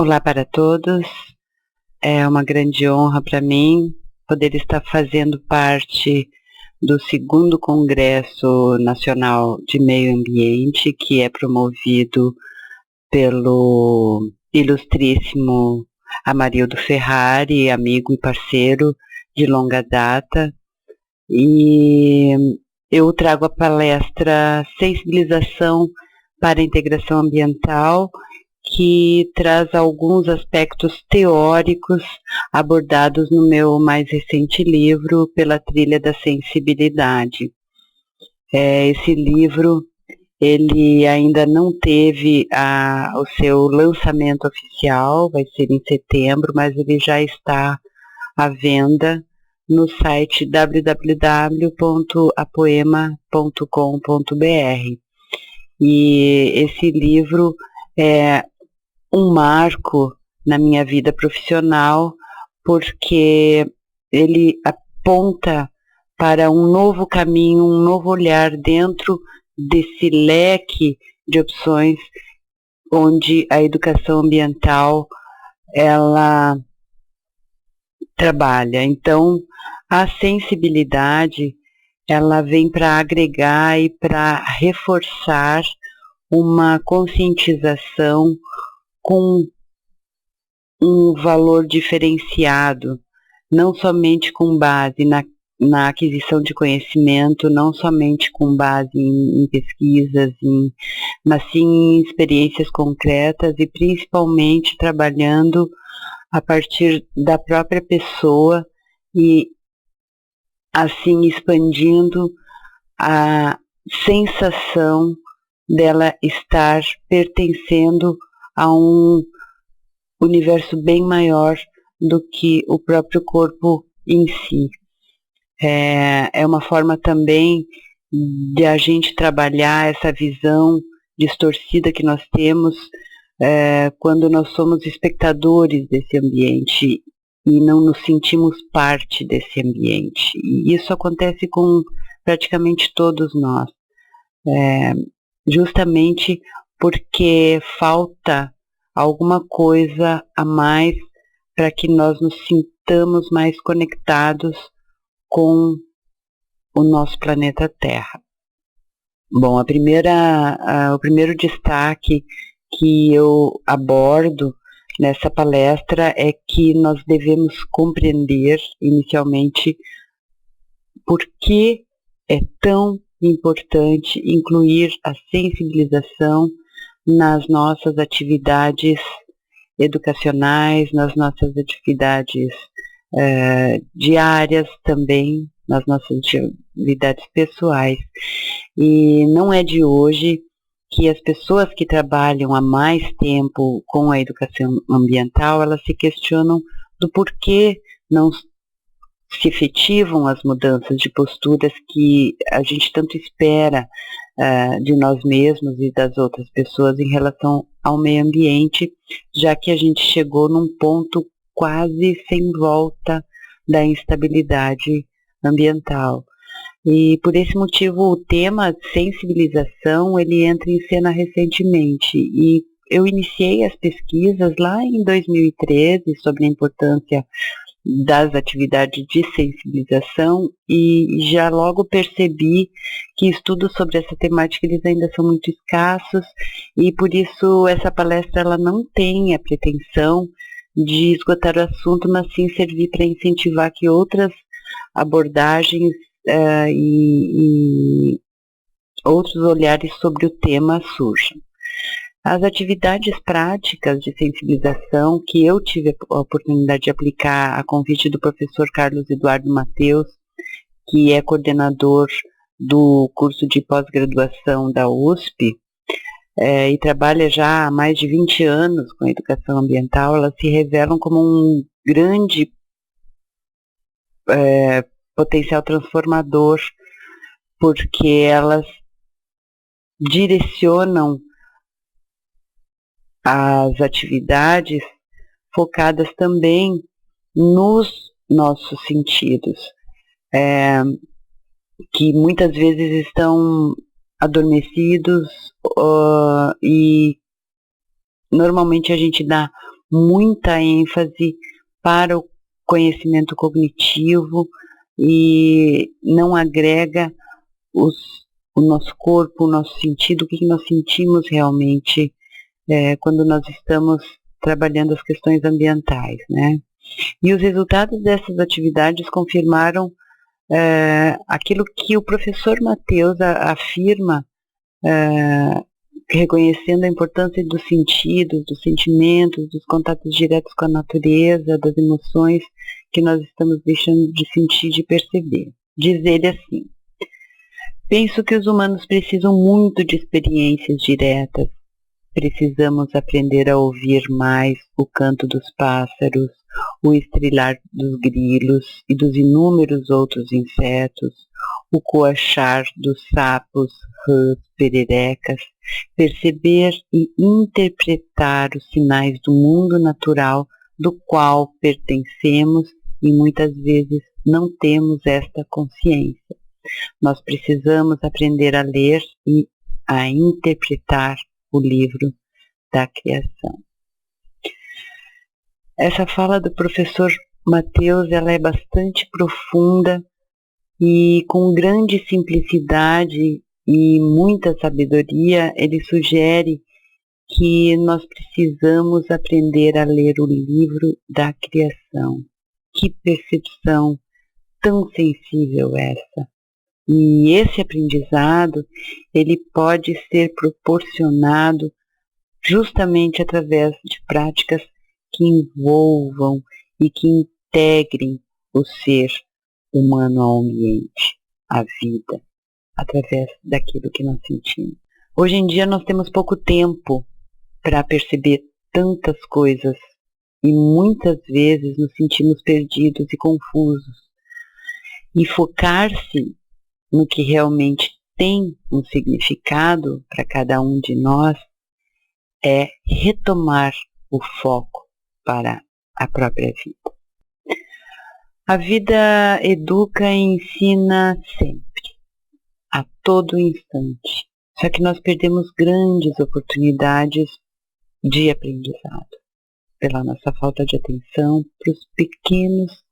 Olá para todos, é uma grande honra para mim poder estar fazendo parte do 2º Congresso Nacional de Meio Ambiente, que é promovido pelo ilustríssimo Amarildo Ferrari, amigo e parceiro de longa data, e eu trago a palestra Sensibilização para a Integração Ambiental, que traz alguns aspectos teóricos abordados no meu mais recente livro, Pela Trilha da Sensibilidade. Esse livro, ele ainda não teve o seu lançamento oficial, vai ser em setembro, mas ele já está à venda no site www.apoema.com.br. E esse livro é um marco na minha vida profissional, porque ele aponta para um novo caminho, um novo olhar dentro desse leque de opções onde a educação ambiental ela trabalha. Então, a sensibilidade ela vem para agregar e para reforçar uma conscientização com um valor diferenciado, não somente com base na aquisição de conhecimento, não somente com base em pesquisas, mas sim em experiências concretas e principalmente trabalhando a partir da própria pessoa e assim expandindo a sensação dela estar pertencendo a um universo bem maior do que o próprio corpo em si. É uma forma também de a gente trabalhar essa visão distorcida que nós temos quando nós somos espectadores desse ambiente e não nos sentimos parte desse ambiente. E isso acontece com praticamente todos nós, justamente porque falta alguma coisa a mais para que nós nos sintamos mais conectados com o nosso planeta Terra. Bom, o primeiro destaque que eu abordo nessa palestra é que nós devemos compreender inicialmente por que é tão importante incluir a sensibilização nas nossas atividades educacionais, nas nossas atividades diárias também, nas nossas atividades pessoais. E não é de hoje que as pessoas que trabalham há mais tempo com a educação ambiental, elas se questionam do porquê não se efetivam as mudanças de posturas que a gente tanto espera de nós mesmos e das outras pessoas em relação ao meio ambiente, já que a gente chegou num ponto quase sem volta da instabilidade ambiental. E por esse motivo o tema sensibilização ele entra em cena recentemente e eu iniciei as pesquisas lá em 2013 sobre a importância das atividades de sensibilização e já logo percebi que estudos sobre essa temática eles ainda são muito escassos e por isso essa palestra ela não tem a pretensão de esgotar o assunto, mas sim servir para incentivar que outras abordagens e outros olhares sobre o tema surjam. As atividades práticas de sensibilização que eu tive a oportunidade de aplicar a convite do professor Carlos Eduardo Mateus, que é coordenador do curso de pós-graduação da USP, e trabalha já há mais de 20 anos com a educação ambiental, elas se revelam como um grande potencial transformador, porque elas direcionam as atividades focadas também nos nossos sentidos, que muitas vezes estão adormecidos e normalmente a gente dá muita ênfase para o conhecimento cognitivo e não agrega o nosso corpo, o nosso sentido, o que nós sentimos realmente quando nós estamos trabalhando as questões ambientais, né? E os resultados dessas atividades confirmaram aquilo que o professor Matheus afirma, reconhecendo a importância dos sentidos, dos sentimentos, dos contatos diretos com a natureza, das emoções que nós estamos deixando de sentir, de perceber. Diz ele assim: penso que os humanos precisam muito de experiências diretas. Precisamos aprender a ouvir mais o canto dos pássaros, o estrilar dos grilos e dos inúmeros outros insetos, o coachar dos sapos, rãs, pererecas, perceber e interpretar os sinais do mundo natural do qual pertencemos e muitas vezes não temos esta consciência. Nós precisamos aprender a ler e a interpretar o livro da criação. Essa fala do professor Matheus, ela é bastante profunda e com grande simplicidade e muita sabedoria, ele sugere que nós precisamos aprender a ler o livro da criação. Que percepção tão sensível essa! E esse aprendizado, ele pode ser proporcionado justamente através de práticas que envolvam e que integrem o ser humano ao ambiente, à vida, através daquilo que nós sentimos. Hoje em dia nós temos pouco tempo para perceber tantas coisas e muitas vezes nos sentimos perdidos e confusos. E focar-se no que realmente tem um significado para cada um de nós é retomar o foco para a própria vida. A vida educa e ensina sempre, a todo instante. Só que nós perdemos grandes oportunidades de aprendizado pela nossa falta de atenção para os pequenos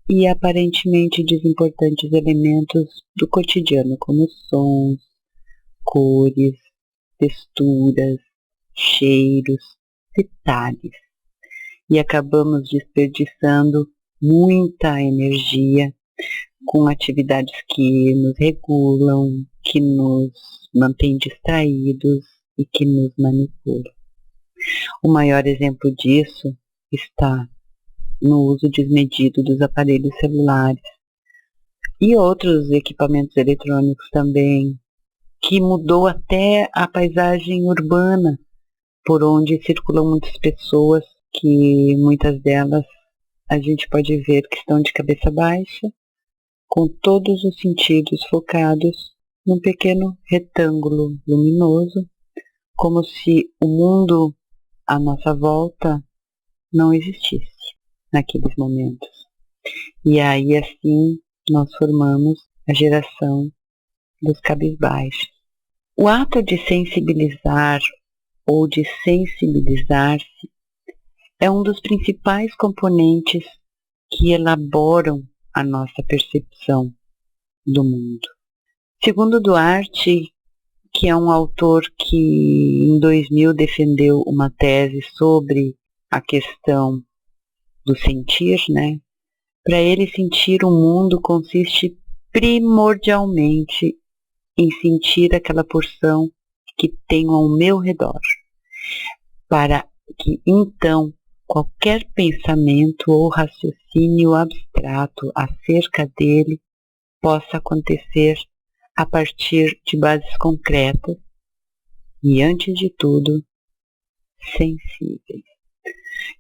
e aparentemente desimportantes elementos do cotidiano, como sons, cores, texturas, cheiros, detalhes. E acabamos desperdiçando muita energia com atividades que nos regulam, que nos mantêm distraídos e que nos manipulam. O maior exemplo disso está no uso desmedido dos aparelhos celulares e outros equipamentos eletrônicos também, que mudou até a paisagem urbana, por onde circulam muitas pessoas, que muitas delas a gente pode ver que estão de cabeça baixa, com todos os sentidos focados num pequeno retângulo luminoso, como se o mundo à nossa volta não existisse naqueles momentos. E aí assim nós formamos a geração dos cabisbaixos. O ato de sensibilizar ou de sensibilizar-se é um dos principais componentes que elaboram a nossa percepção do mundo. Segundo Duarte, que é um autor que em 2000 defendeu uma tese sobre a questão do sentir, né? Para ele, sentir o mundo consiste primordialmente em sentir aquela porção que tenho ao meu redor, para que então qualquer pensamento ou raciocínio abstrato acerca dele possa acontecer a partir de bases concretas e, antes de tudo, sensíveis.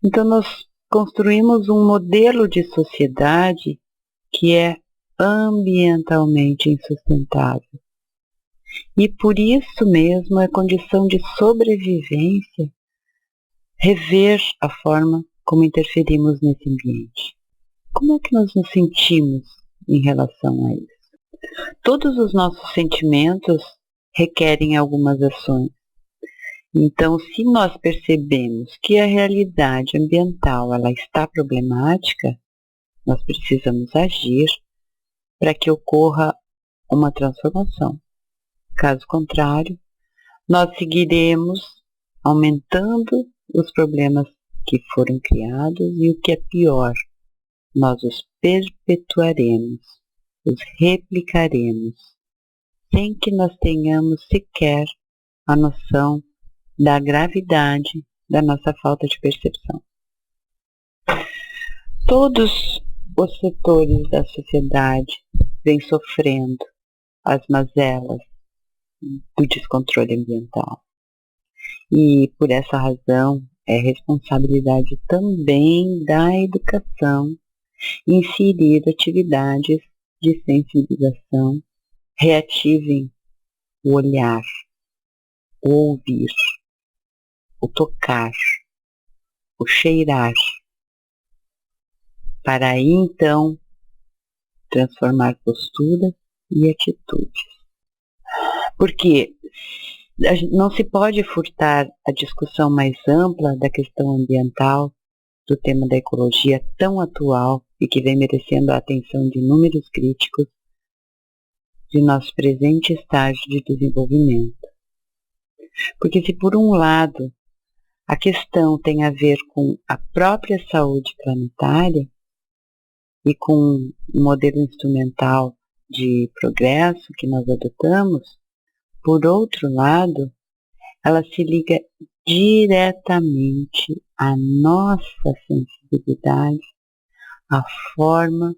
Então, nós construímos um modelo de sociedade que é ambientalmente insustentável. E por isso mesmo é condição de sobrevivência rever a forma como interferimos nesse ambiente. Como é que nós nos sentimos em relação a isso? Todos os nossos sentimentos requerem algumas ações. Então, se nós percebemos que a realidade ambiental ela está problemática, nós precisamos agir para que ocorra uma transformação. Caso contrário, nós seguiremos aumentando os problemas que foram criados e o que é pior, nós os perpetuaremos, os replicaremos, sem que nós tenhamos sequer a noção da gravidade da nossa falta de percepção. Todos os setores da sociedade vêm sofrendo as mazelas do descontrole ambiental. E por essa razão é responsabilidade também da educação inserir atividades de sensibilização, reativem o olhar, o ouvir, o tocar, o cheirar, para aí então transformar posturas e atitudes. Porque não se pode furtar a discussão mais ampla da questão ambiental, do tema da ecologia tão atual e que vem merecendo a atenção de inúmeros críticos de nosso presente estágio de desenvolvimento. Porque se por um lado a questão tem a ver com a própria saúde planetária e com o modelo instrumental de progresso que nós adotamos, por outro lado, ela se liga diretamente à nossa sensibilidade, à forma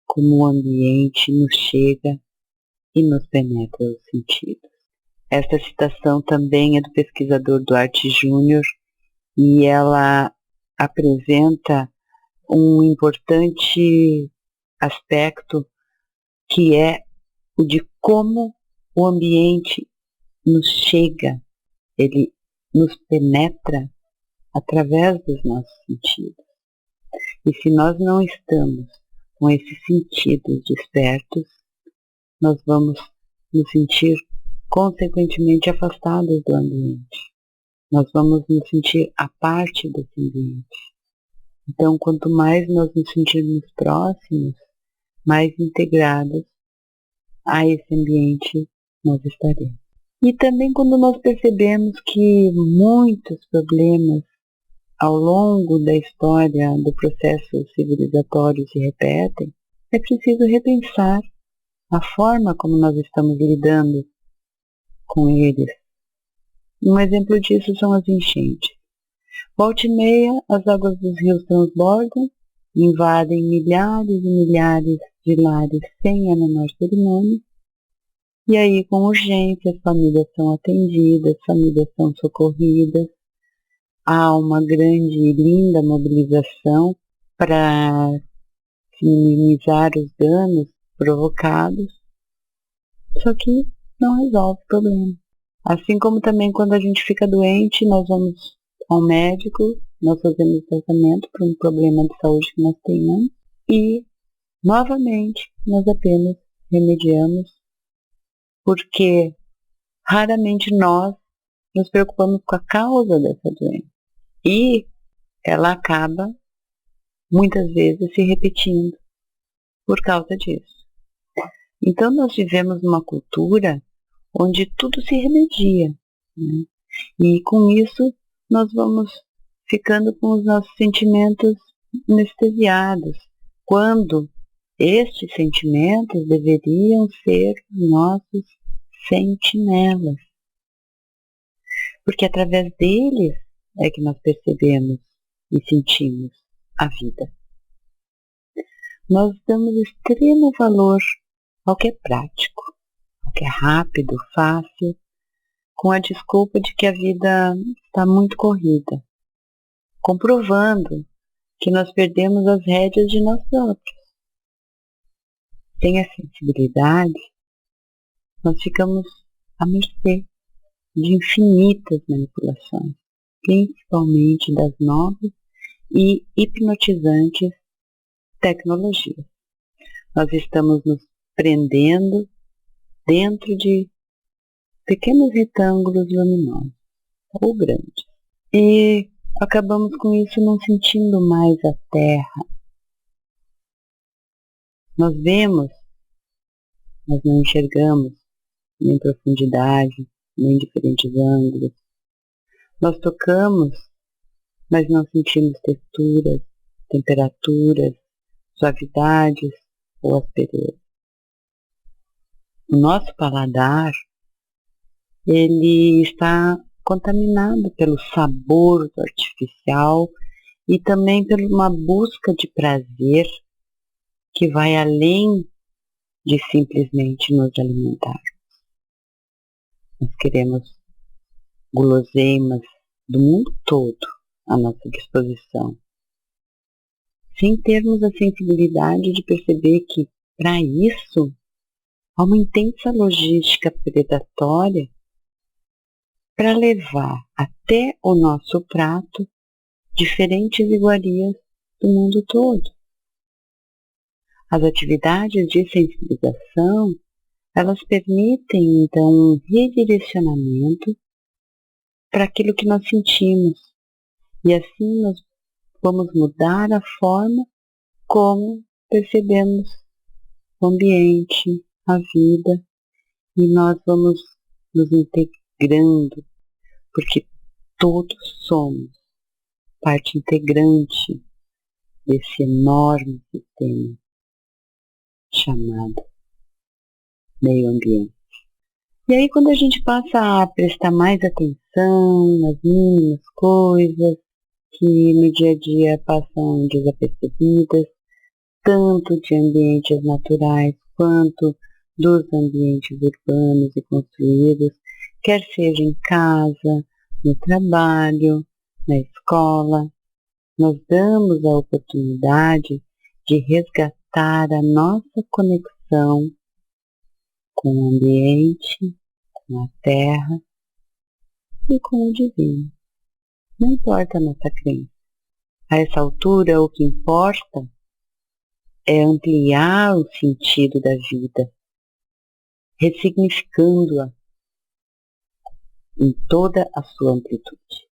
como o ambiente nos chega e nos penetra os sentidos. Esta citação também é do pesquisador Duarte Júnior e ela apresenta um importante aspecto que é o de como o ambiente nos chega, ele nos penetra através dos nossos sentidos. E se nós não estamos com esses sentidos despertos, nós vamos nos sentir consequentemente afastados do ambiente. Nós vamos nos sentir à parte desse ambiente. Então, quanto mais nós nos sentirmos próximos, mais integrados a esse ambiente nós estaremos. E também quando nós percebemos que muitos problemas ao longo da história do processo civilizatório se repetem, é preciso repensar a forma como nós estamos lidando com eles. Um exemplo disso são as enchentes. Volta e meia, as águas dos rios transbordam, invadem milhares e milhares de lares sem a menor cerimônia, e aí com urgência as famílias são atendidas, famílias são socorridas, há uma grande e linda mobilização para minimizar os danos provocados, só que não resolve o problema. Assim como também quando a gente fica doente, nós vamos ao médico, nós fazemos tratamento para um problema de saúde que nós tenhamos e, novamente, nós apenas remediamos porque raramente nós nos preocupamos com a causa dessa doença. E ela acaba, muitas vezes, se repetindo por causa disso. Então, nós vivemos numa cultura onde tudo se remedia, né? E com isso, nós vamos ficando com os nossos sentimentos anestesiados, quando estes sentimentos deveriam ser os nossos sentinelas. Porque através deles é que nós percebemos e sentimos a vida. Nós damos extremo valor ao que é prático, ao que é rápido, fácil, com a desculpa de que a vida está muito corrida, comprovando que nós perdemos as rédeas de nós próprios. Sem a sensibilidade, nós ficamos à mercê de infinitas manipulações, principalmente das novas e hipnotizantes tecnologias. Nós estamos nos prendendo dentro de pequenos retângulos luminosos. ou grandes. E acabamos com isso não sentindo mais a Terra. Nós vemos, mas não enxergamos nem profundidade, nem diferentes ângulos. Nós tocamos, mas não sentimos texturas, temperaturas, suavidades ou aspereza. O nosso paladar, ele está contaminado pelo sabor do artificial e também por uma busca de prazer que vai além de simplesmente nos alimentar. Nós queremos guloseimas do mundo todo à nossa disposição, sem termos a sensibilidade de perceber que, para isso, há uma intensa logística predatória para levar até o nosso prato diferentes iguarias do mundo todo. As atividades de sensibilização, elas permitem, então, um redirecionamento para aquilo que nós sentimos. E assim nós vamos mudar a forma como percebemos o ambiente, a vida, e nós vamos nos integrando, porque todos somos parte integrante desse enorme sistema chamado meio ambiente. E aí quando a gente passa a prestar mais atenção nas mínimas coisas que no dia a dia passam desapercebidas, tanto de ambientes naturais quanto dos ambientes urbanos e construídos, quer seja em casa, no trabalho, na escola, nós damos a oportunidade de resgatar a nossa conexão com o ambiente, com a terra e com o divino. Não importa a nossa crença. A essa altura, o que importa é ampliar o sentido da vida, ressignificando-a em toda a sua amplitude.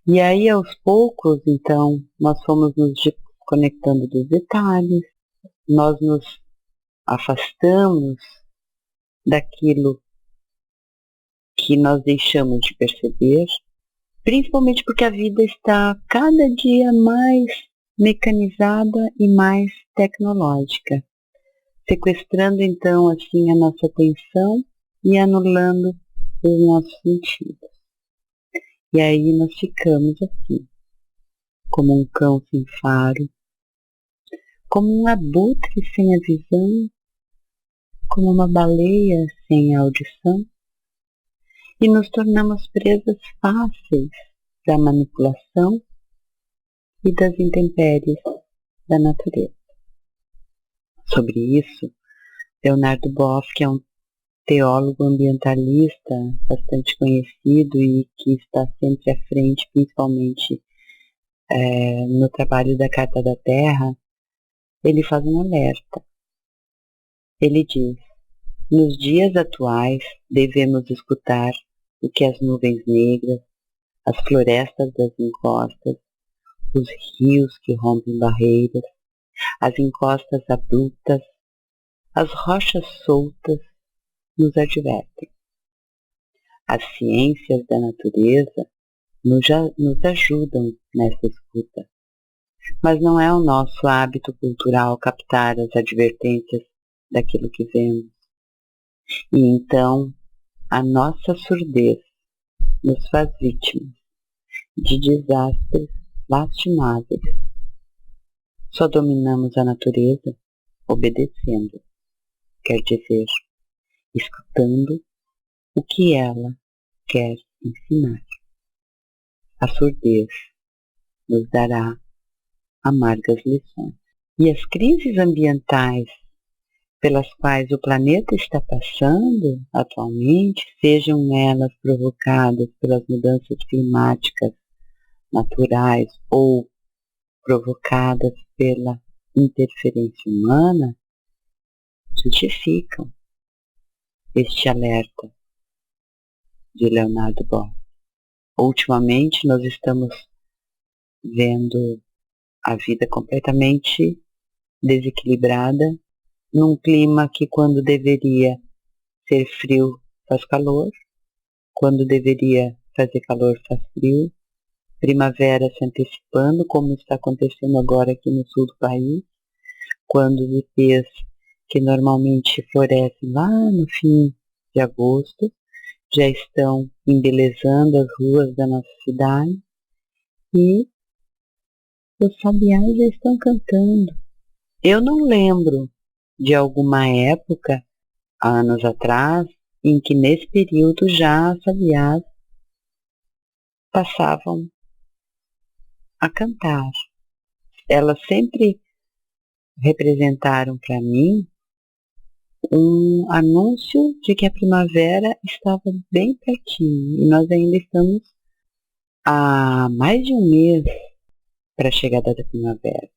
E aí, aos poucos, então, nós fomos nos desconectando dos detalhes, nós nos afastamos daquilo que nós deixamos de perceber, principalmente porque a vida está cada dia mais mecanizada e mais tecnológica, sequestrando então assim a nossa atenção e anulando os nossos sentidos. E aí nós ficamos assim, como um cão sem faro, como um abutre sem a visão, como uma baleia sem a audição, e nos tornamos presas fáceis da manipulação e das intempéries da natureza. Sobre isso, Leonardo Boff, que é um teólogo ambientalista bastante conhecido e que está sempre à frente, principalmente no trabalho da Carta da Terra, ele faz um alerta. Ele diz: nos dias atuais devemos escutar o que as nuvens negras, as florestas das encostas, os rios que rompem barreiras, as encostas abruptas, as rochas soltas nos advertem. As ciências da natureza nos ajudam nessa escuta, mas não é o nosso hábito cultural captar as advertências daquilo que vemos. E então a nossa surdez nos faz vítimas de desastres lastimáveis. Só dominamos a natureza obedecendo, quer dizer, escutando o que ela quer ensinar. A surdez nos dará amargas lições. E as crises ambientais pelas quais o planeta está passando atualmente, sejam elas provocadas pelas mudanças climáticas naturais ou provocadas pela interferência humana, justificam este alerta de Leonardo Boff. ultimamente nós estamos vendo a vida completamente desequilibrada, num clima que quando deveria ser frio faz calor, quando deveria fazer calor faz frio, primavera se antecipando, como está acontecendo agora aqui no sul do país, quando os ipês que normalmente florescem lá no fim de agosto, já estão embelezando as ruas da nossa cidade e os sabiás já estão cantando. Eu não lembro de alguma época, anos atrás, em que nesse período já as sabiás passavam a cantar. Elas sempre representaram para mim um anúncio de que a primavera estava bem pertinho e nós ainda estamos há mais de um mês para a chegada da primavera.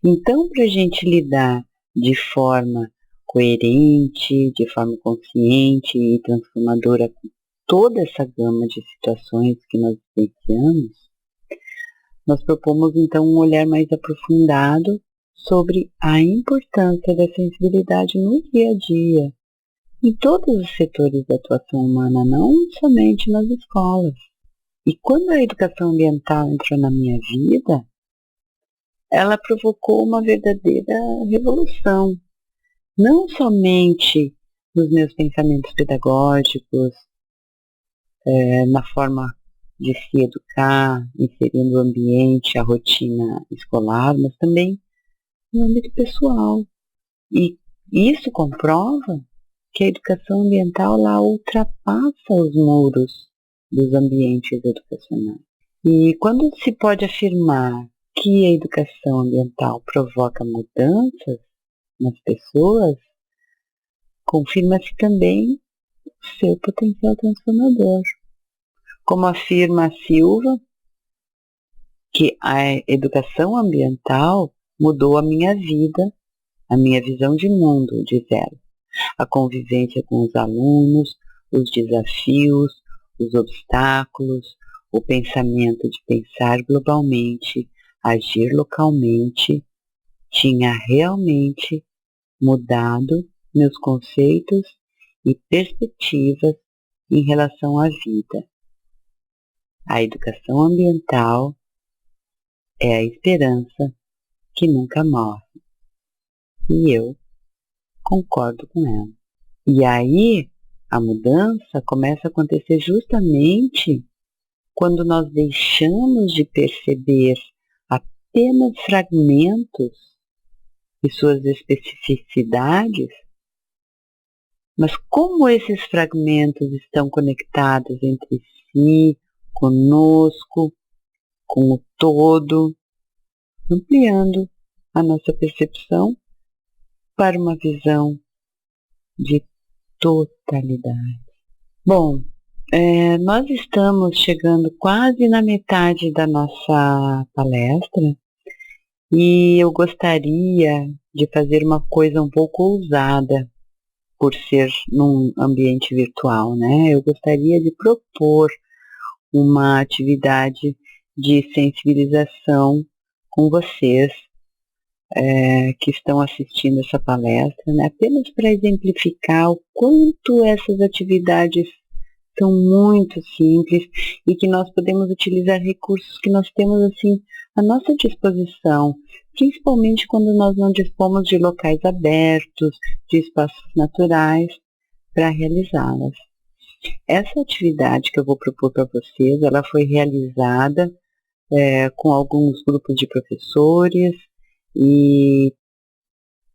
Então, para a gente lidar de forma coerente, de forma consciente e transformadora com toda essa gama de situações que nós vivenciamos, nós propomos então um olhar mais aprofundado sobre a importância da sensibilidade no dia a dia, em todos os setores da atuação humana, não somente nas escolas. E quando a educação ambiental entrou na minha vida, ela provocou uma verdadeira revolução, não somente nos meus pensamentos pedagógicos, na forma de se educar, inserindo o ambiente, a rotina escolar, mas também no âmbito pessoal. E isso comprova que a educação ambiental lá ultrapassa os muros dos ambientes educacionais. E quando se pode afirmar que a educação ambiental provoca mudanças nas pessoas, confirma-se também o seu potencial transformador. Como afirma a Silva, que a educação ambiental mudou a minha vida, a minha visão de mundo, diz ela. A convivência com os alunos, os desafios, os obstáculos, o pensamento de pensar globalmente, agir localmente, tinha realmente mudado meus conceitos e perspectivas em relação à vida. A educação ambiental é a esperança que nunca morre. E eu concordo com ela. E aí, a mudança começa a acontecer justamente quando nós deixamos de perceber apenas fragmentos e suas especificidades, mas como esses fragmentos estão conectados entre si, conosco, com o todo, ampliando a nossa percepção para uma visão de totalidade. Bom, nós estamos chegando quase na metade da nossa palestra e eu gostaria de fazer uma coisa um pouco ousada por ser num ambiente virtual, né? Eu gostaria de propor uma atividade de sensibilização com vocês que estão assistindo essa palestra, né? Apenas para exemplificar o quanto essas atividades são muito simples e que nós podemos utilizar recursos que nós temos assim à nossa disposição, principalmente quando nós não dispomos de locais abertos, de espaços naturais para realizá-las. Essa atividade que eu vou propor para vocês, ela foi realizada com alguns grupos de professores e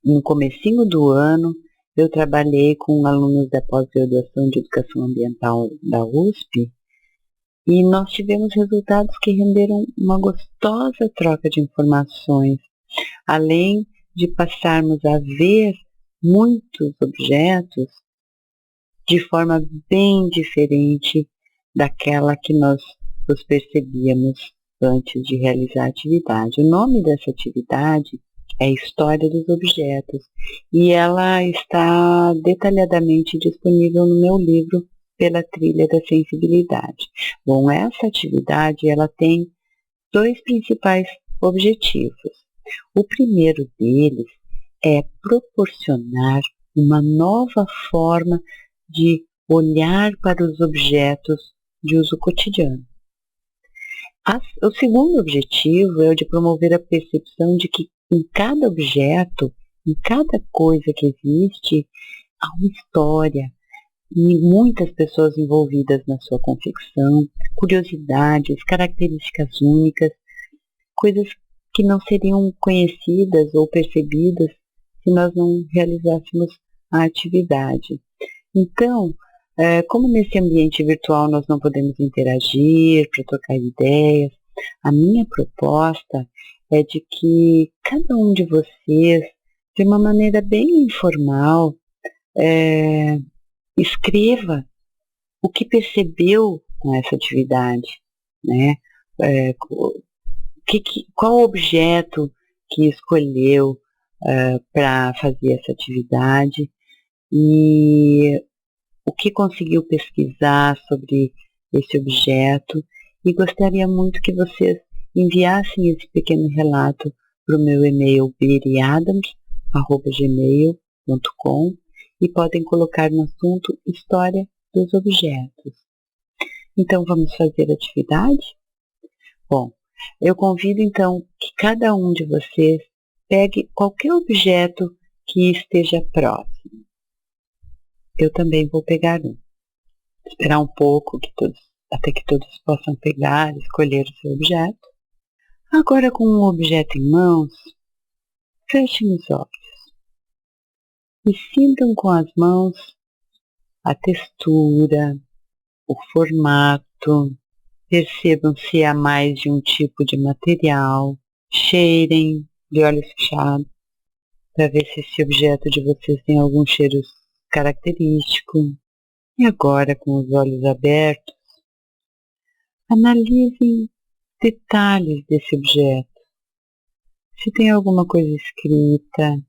no comecinho do ano eu trabalhei com alunos da pós-graduação de Educação Ambiental da USP e nós tivemos resultados que renderam uma gostosa troca de informações, além de passarmos a ver muitos objetos de forma bem diferente daquela que nós os percebíamos antes de realizar a atividade. O nome dessa atividade é História dos Objetos e ela está detalhadamente disponível no meu livro pela trilha da sensibilidade. Bom, essa atividade ela tem dois principais objetivos. O primeiro deles é proporcionar uma nova forma de olhar para os objetos de uso cotidiano. O segundo objetivo é o de promover a percepção de que em cada objeto, em cada coisa que existe, há uma história e muitas pessoas envolvidas na sua confecção, curiosidades, características únicas, coisas que não seriam conhecidas ou percebidas se nós não realizássemos a atividade. Então, como nesse ambiente virtual nós não podemos interagir para trocar ideias, a minha proposta é de que cada um de vocês, de uma maneira bem informal, escreva o que percebeu com essa atividade, né? Qual objeto que escolheu para fazer essa atividade e o que conseguiu pesquisar sobre esse objeto, e gostaria muito que vocês enviassem esse pequeno relato para o meu e-mail biriadams@gmail.com e podem colocar no assunto História dos Objetos. Então vamos fazer a atividade? Bom, eu convido então que cada um de vocês pegue qualquer objeto que esteja próximo. Eu também vou pegar um. Esperar um pouco até que todos possam pegar, escolher o seu objeto. Agora, com um objeto em mãos, fechem os olhos e sintam com as mãos a textura, o formato. Percebam se há mais de um tipo de material. Cheirem de olhos fechados para ver se esse objeto de vocês tem algum cheiro característico. E agora, com os olhos abertos, analisem detalhes desse objeto. Se tem alguma coisa escrita, o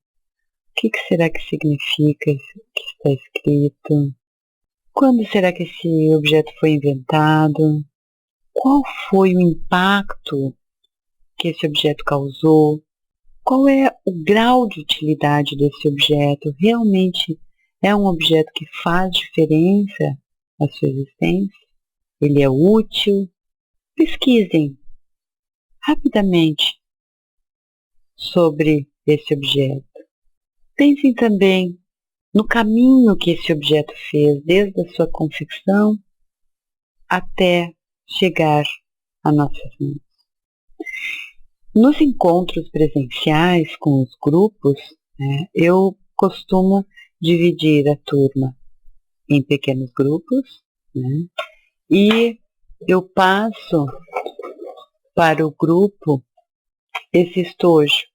que será que significa isso que está escrito? Quando será que esse objeto foi inventado? Qual foi o impacto que esse objeto causou? Qual é o grau de utilidade desse objeto? Realmente é um objeto que faz diferença na sua existência? Ele é útil? Pesquisem rapidamente sobre esse objeto. Pensem também no caminho que esse objeto fez, desde a sua confecção até chegar a nossas mãos. Nos encontros presenciais com os grupos, eu costumo dividir a turma em pequenos grupos, e eu passo para o grupo esse estojo.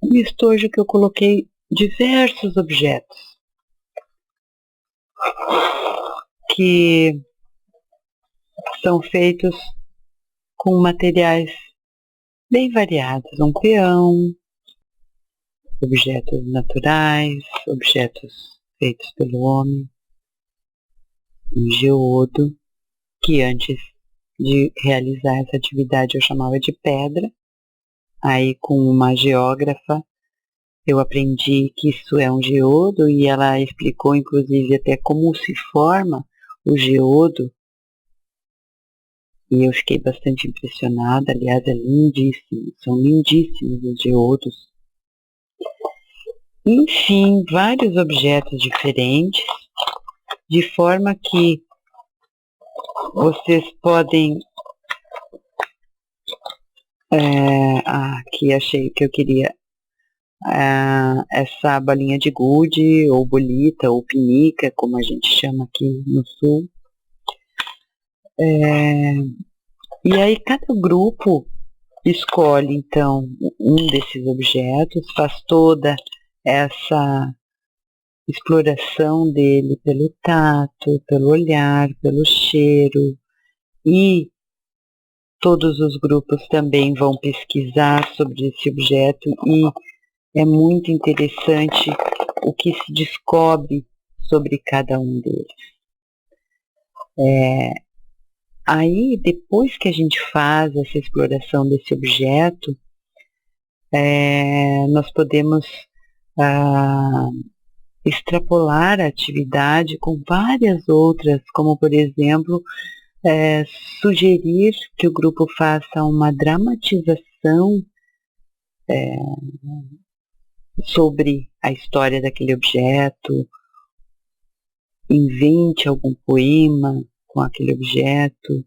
Um estojo que eu coloquei diversos objetos que são feitos com materiais bem variados, um peão, objetos naturais, objetos feitos pelo homem, um geodo, que antes de realizar essa atividade eu chamava de pedra. Aí com uma geógrafa eu aprendi que isso é um geodo e ela explicou inclusive até como se forma o geodo. E eu fiquei bastante impressionada, aliás é lindíssimo, são lindíssimos os geodos. Enfim, vários objetos diferentes, de forma que vocês podem... aqui achei que eu queria essa bolinha de gude, ou bolita, ou pinica, como a gente chama aqui no sul. E aí cada grupo escolhe então um desses objetos, faz toda essa exploração dele pelo tato, pelo olhar, pelo cheiro, e todos os grupos também vão pesquisar sobre esse objeto, e é muito interessante o que se descobre sobre cada um deles. Aí, depois que a gente faz essa exploração desse objeto, nós podemos extrapolar a atividade com várias outras, como, por exemplo, sugerir que o grupo faça uma dramatização sobre a história daquele objeto, invente algum poema com aquele objeto.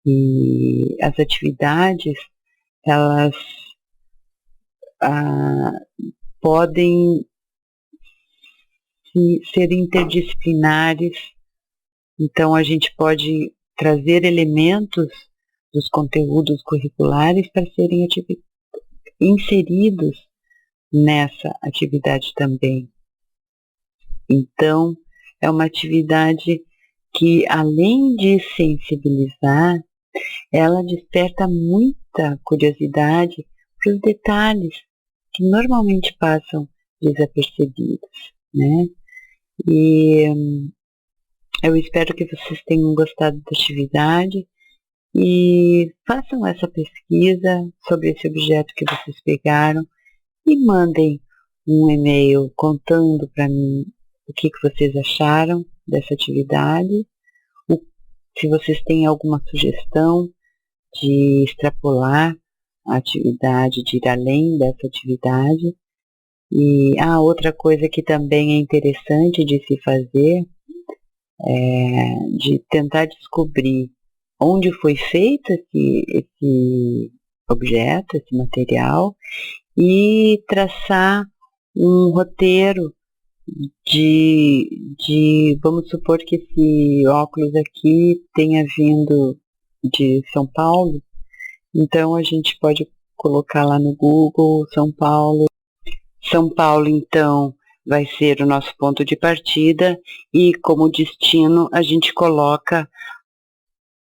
E as atividades, elas podem ser interdisciplinares, então a gente pode trazer elementos dos conteúdos curriculares para serem inseridos nessa atividade também. Então, é uma atividade que, além de sensibilizar, ela desperta muita curiosidade para os detalhes que normalmente passam desapercebidos, né? E eu espero que vocês tenham gostado da atividade e façam essa pesquisa sobre esse objeto que vocês pegaram e mandem um e-mail contando para mim o que vocês acharam dessa atividade, se vocês têm alguma sugestão de extrapolar a atividade, de ir além dessa atividade. E outra coisa que também é interessante de se fazer é de tentar descobrir onde foi feito esse objeto, esse material, e traçar um roteiro vamos supor que esse óculos aqui tenha vindo de São Paulo, então a gente pode colocar lá no Google São Paulo. São Paulo, então, vai ser o nosso ponto de partida e como destino a gente coloca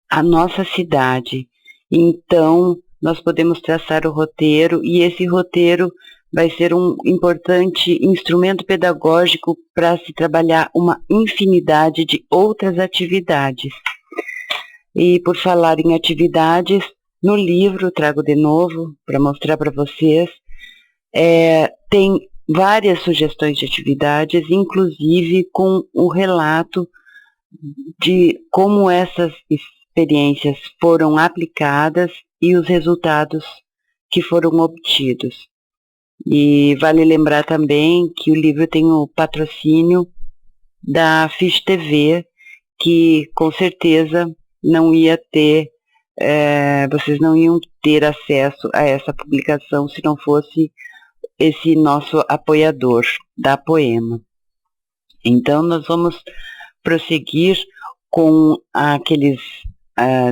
a nossa cidade. Então, nós podemos traçar o roteiro e esse roteiro vai ser um importante instrumento pedagógico para se trabalhar uma infinidade de outras atividades. E por falar em atividades, no livro, trago de novo para mostrar para vocês, tem várias sugestões de atividades, inclusive com o relato de como essas experiências foram aplicadas e os resultados que foram obtidos. E vale lembrar também que o livro tem o patrocínio da Fish TV, que com certeza não ia ter, vocês não iam ter acesso a essa publicação se não fosse esse nosso apoiador da Poema. Então nós vamos prosseguir com aqueles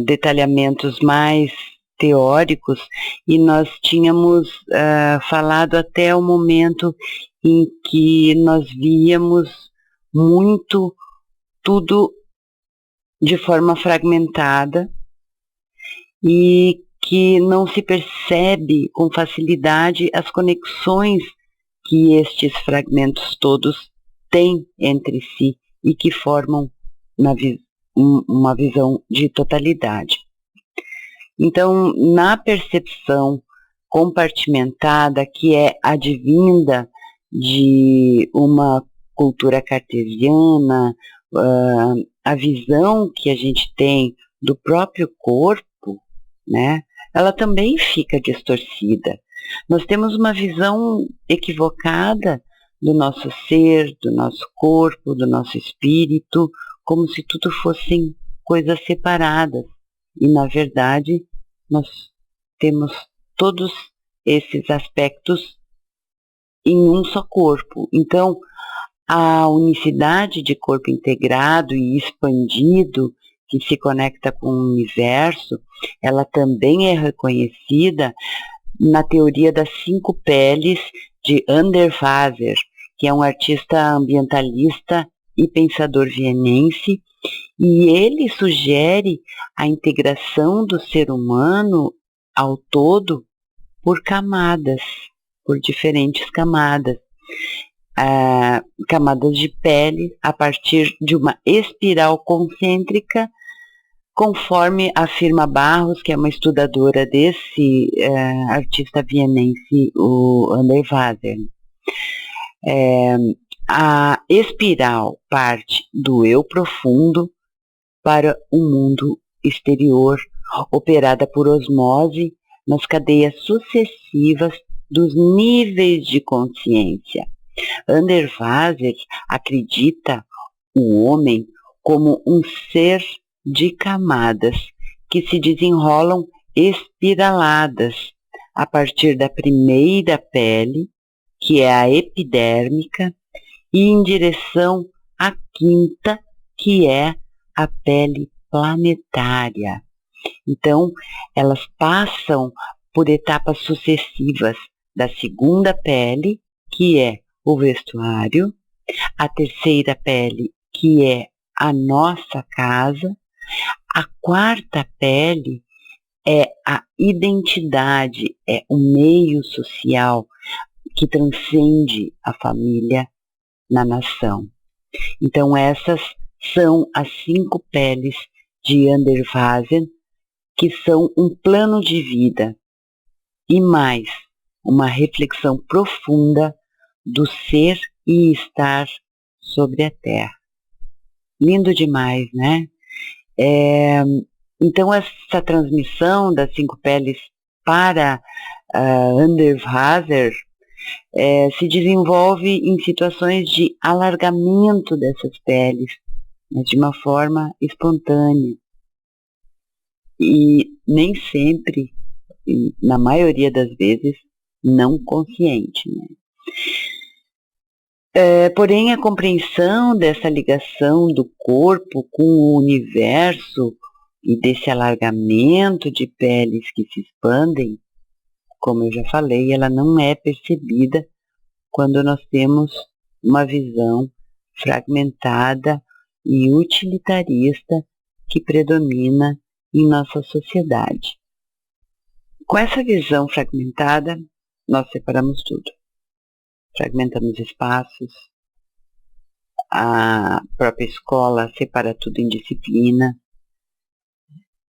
detalhamentos mais teóricos e nós tínhamos falado até o momento em que nós víamos muito tudo de forma fragmentada e que não se percebe com facilidade as conexões que estes fragmentos todos têm entre si e que formam uma visão de totalidade. Então, na percepção compartimentada, que é advinda de uma cultura cartesiana, a visão que a gente tem do próprio corpo, né, ela também fica distorcida. Nós temos uma visão equivocada do nosso ser, do nosso corpo, do nosso espírito, como se tudo fossem coisas separadas. E, na verdade, nós temos todos esses aspectos em um só corpo. Então, a unicidade de corpo integrado e expandido, que se conecta com o universo, ela também é reconhecida na teoria das 5 peles de Anderswaser, que é um artista ambientalista e pensador vienense, e ele sugere a integração do ser humano ao todo por camadas, por diferentes camadas. camadas de pele a partir de uma espiral concêntrica, conforme afirma Barros, que é uma estudadora desse artista vienense, o Underwaser. A espiral parte do eu profundo para o mundo exterior, operada por osmose nas cadeias sucessivas dos níveis de consciência. Underwaser acredita o homem como um ser de camadas que se desenrolam espiraladas a partir da primeira pele, que é a epidérmica, e em direção à quinta, que é a pele planetária. Então, elas passam por etapas sucessivas da segunda pele, que é o vestuário, a terceira pele, que é a nossa casa, a quarta pele é a identidade, é o meio social que transcende a família na nação. Então, essas são as 5 peles de Underwaser, que são um plano de vida e mais uma reflexão profunda do ser e estar sobre a Terra. Lindo demais, né? Então, essa transmissão das 5 peles para Underwaser se desenvolve em situações de alargamento dessas peles, mas de uma forma espontânea. E nem sempre, na maioria das vezes, não consciente, né? Porém, a compreensão dessa ligação do corpo com o universo e desse alargamento de peles que se expandem, como eu já falei, ela não é percebida quando nós temos uma visão fragmentada e utilitarista que predomina em nossa sociedade. Com essa visão fragmentada, nós separamos tudo. Fragmentamos espaços, a própria escola separa tudo em disciplina,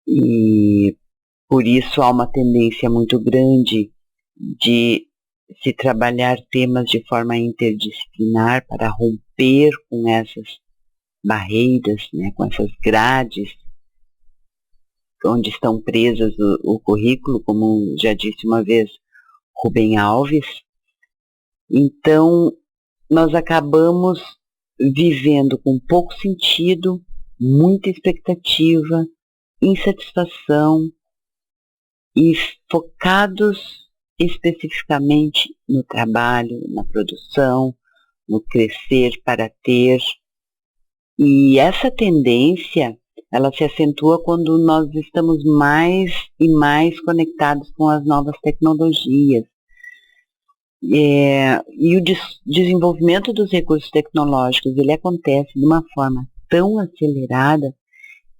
e por isso há uma tendência muito grande de se trabalhar temas de forma interdisciplinar para romper com essas barreiras, né, com essas grades onde estão presas o currículo, como já disse uma vez Rubem Alves. Então, nós acabamos vivendo com pouco sentido, muita expectativa, insatisfação e focados especificamente no trabalho, na produção, no crescer para ter. E essa tendência, ela se acentua quando nós estamos mais e mais conectados com as novas tecnologias. E o desenvolvimento dos recursos tecnológicos, ele acontece de uma forma tão acelerada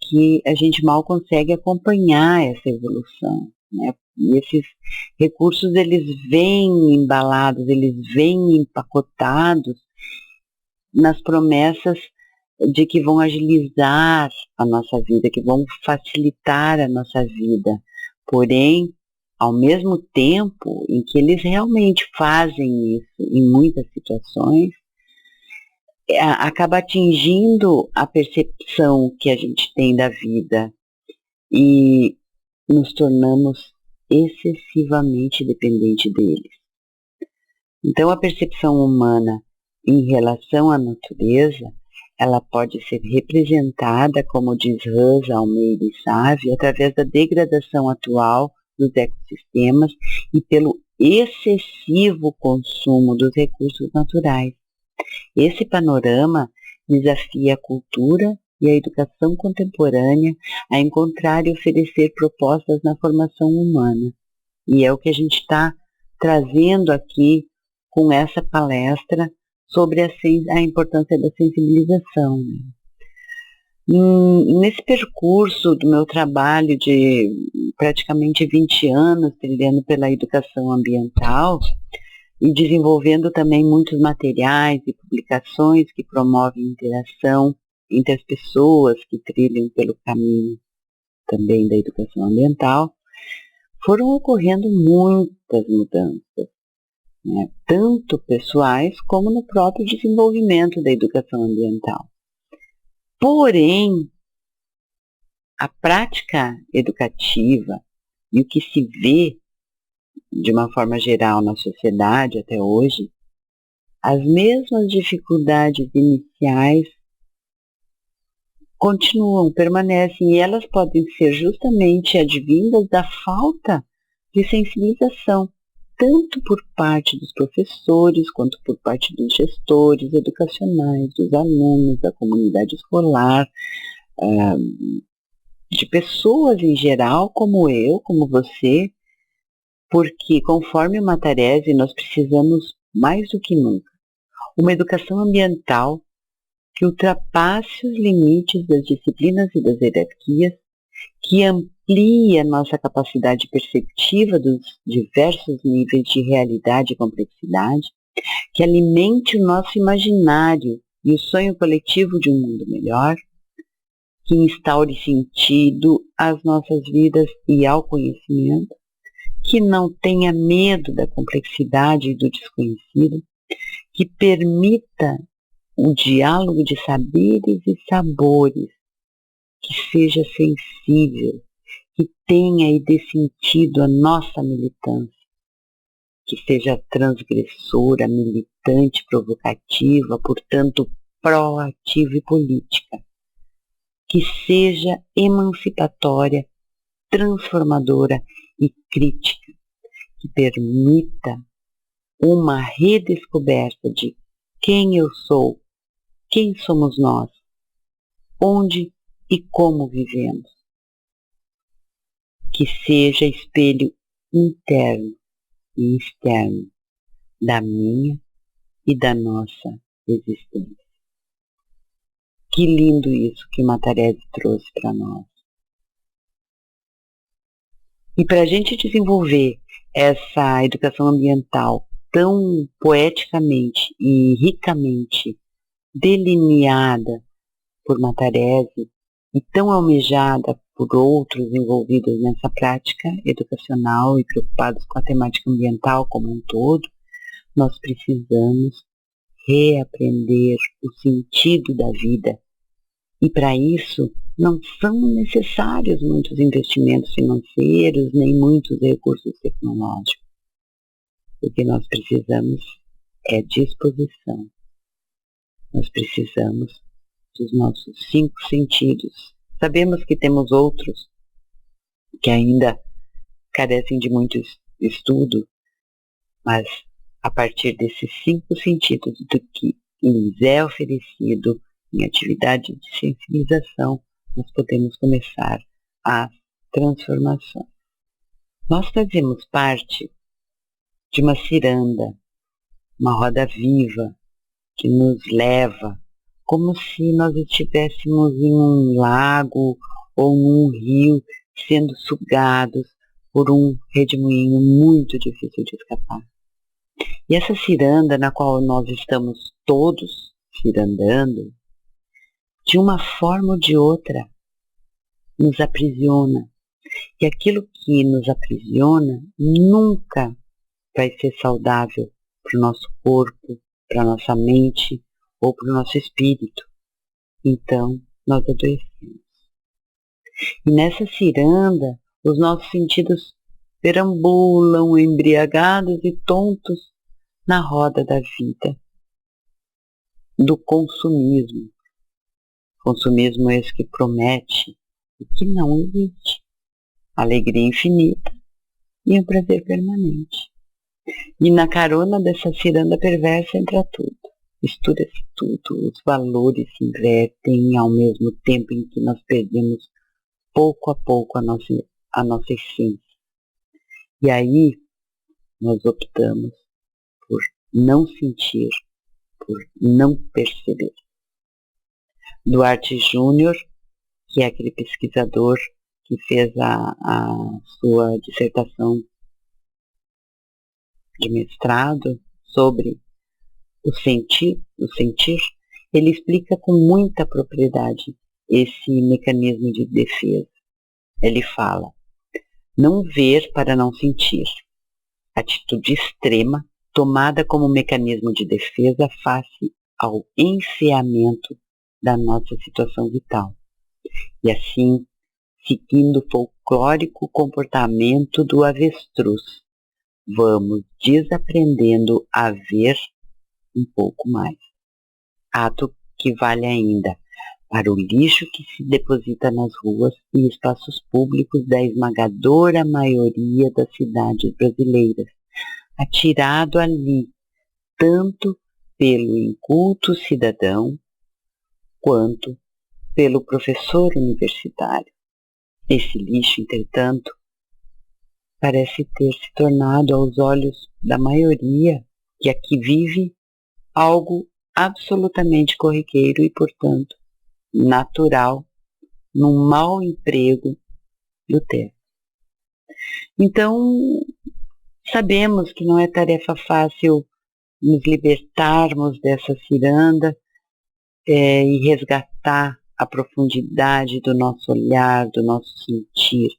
que a gente mal consegue acompanhar essa evolução, né? E esses recursos, eles vêm embalados, eles vêm empacotados nas promessas de que vão agilizar a nossa vida, que vão facilitar a nossa vida. Porém, ao mesmo tempo em que eles realmente fazem isso em muitas situações, acaba atingindo a percepção que a gente tem da vida e nos tornamos excessivamente dependentes deles. Então, a percepção humana em relação à natureza, ela pode ser representada, como diz Hans Almeida e Sávio, através da degradação atual dos ecossistemas e pelo excessivo consumo dos recursos naturais. Esse panorama desafia a cultura e a educação contemporânea a encontrar e oferecer propostas na formação humana. E é o que a gente está trazendo aqui com essa palestra sobre a importância da sensibilização, né? Nesse percurso do meu trabalho de praticamente 20 anos trilhando pela educação ambiental, e desenvolvendo também muitos materiais e publicações que promovem interação entre as pessoas que trilham pelo caminho também da educação ambiental, foram ocorrendo muitas mudanças, né, tanto pessoais como no próprio desenvolvimento da educação ambiental. Porém, a prática educativa e o que se vê de uma forma geral na sociedade até hoje, as mesmas dificuldades iniciais continuam, permanecem, e elas podem ser justamente advindas da falta de sensibilização, tanto por parte dos professores, quanto por parte dos gestores educacionais, dos alunos, da comunidade escolar, de pessoas em geral, como eu, como você, porque, conforme o Matarese, nós precisamos, mais do que nunca, uma educação ambiental que ultrapasse os limites das disciplinas e das hierarquias, que amplie a nossa capacidade perceptiva dos diversos níveis de realidade e complexidade, que alimente o nosso imaginário e o sonho coletivo de um mundo melhor, que instaure sentido às nossas vidas e ao conhecimento, que não tenha medo da complexidade e do desconhecido, que permita um diálogo de saberes e sabores, que seja sensível, que tenha e dê sentido à nossa militância, que seja transgressora, militante, provocativa, portanto proativa e política, que seja emancipatória, transformadora e crítica, que permita uma redescoberta de quem eu sou, quem somos nós, onde e como vivemos, que seja espelho interno e externo da minha e da nossa existência. Que lindo isso que Matarese trouxe para nós. E para a gente desenvolver essa educação ambiental tão poeticamente e ricamente delineada por Matarese e tão almejada por outros envolvidos nessa prática educacional e preocupados com a temática ambiental como um todo, nós precisamos reaprender o sentido da vida. E para isso não são necessários muitos investimentos financeiros, nem muitos recursos tecnológicos. O que nós precisamos é disposição. Nós precisamos dos nossos 5 sentidos. Sabemos que temos outros que ainda carecem de muito estudo, mas a partir desses 5 sentidos do que lhes é oferecido em atividade de sensibilização, nós podemos começar a transformação. Nós fazemos parte de uma ciranda, uma roda viva que nos leva como se nós estivéssemos em um lago ou num rio sendo sugados por um redemoinho muito difícil de escapar. E essa ciranda na qual nós estamos todos cirandando, de uma forma ou de outra, nos aprisiona. E aquilo que nos aprisiona nunca vai ser saudável para o nosso corpo, para a nossa mente ou para o nosso espírito. Então, nós adoecemos. E nessa ciranda, os nossos sentidos perambulam embriagados e tontos na roda da vida, do consumismo. Consumismo esse que promete o que não existe. Alegria infinita e um prazer permanente. E na carona dessa ciranda perversa entra tudo. Mistura-se tudo, os valores se invertem ao mesmo tempo em que nós perdemos pouco a pouco a nossa essência. E aí nós optamos por não sentir, por não perceber. Duarte Júnior, que é aquele pesquisador que fez a sua dissertação de mestrado sobre o sentir, ele explica com muita propriedade esse mecanismo de defesa. Ele fala: não ver para não sentir. Atitude extrema tomada como mecanismo de defesa face ao enseamento da nossa situação vital. E assim, seguindo o folclórico comportamento do avestruz, vamos desaprendendo a ver um pouco mais. Ato que vale ainda para o lixo que se deposita nas ruas e espaços públicos da esmagadora maioria das cidades brasileiras, atirado ali tanto pelo inculto cidadão quanto pelo professor universitário. Esse lixo, entretanto, parece ter se tornado aos olhos da maioria que aqui vive algo absolutamente corriqueiro e, portanto, natural num mau emprego do termo. Então, sabemos que não é tarefa fácil nos libertarmos dessa ciranda e resgatar a profundidade do nosso olhar, do nosso sentir.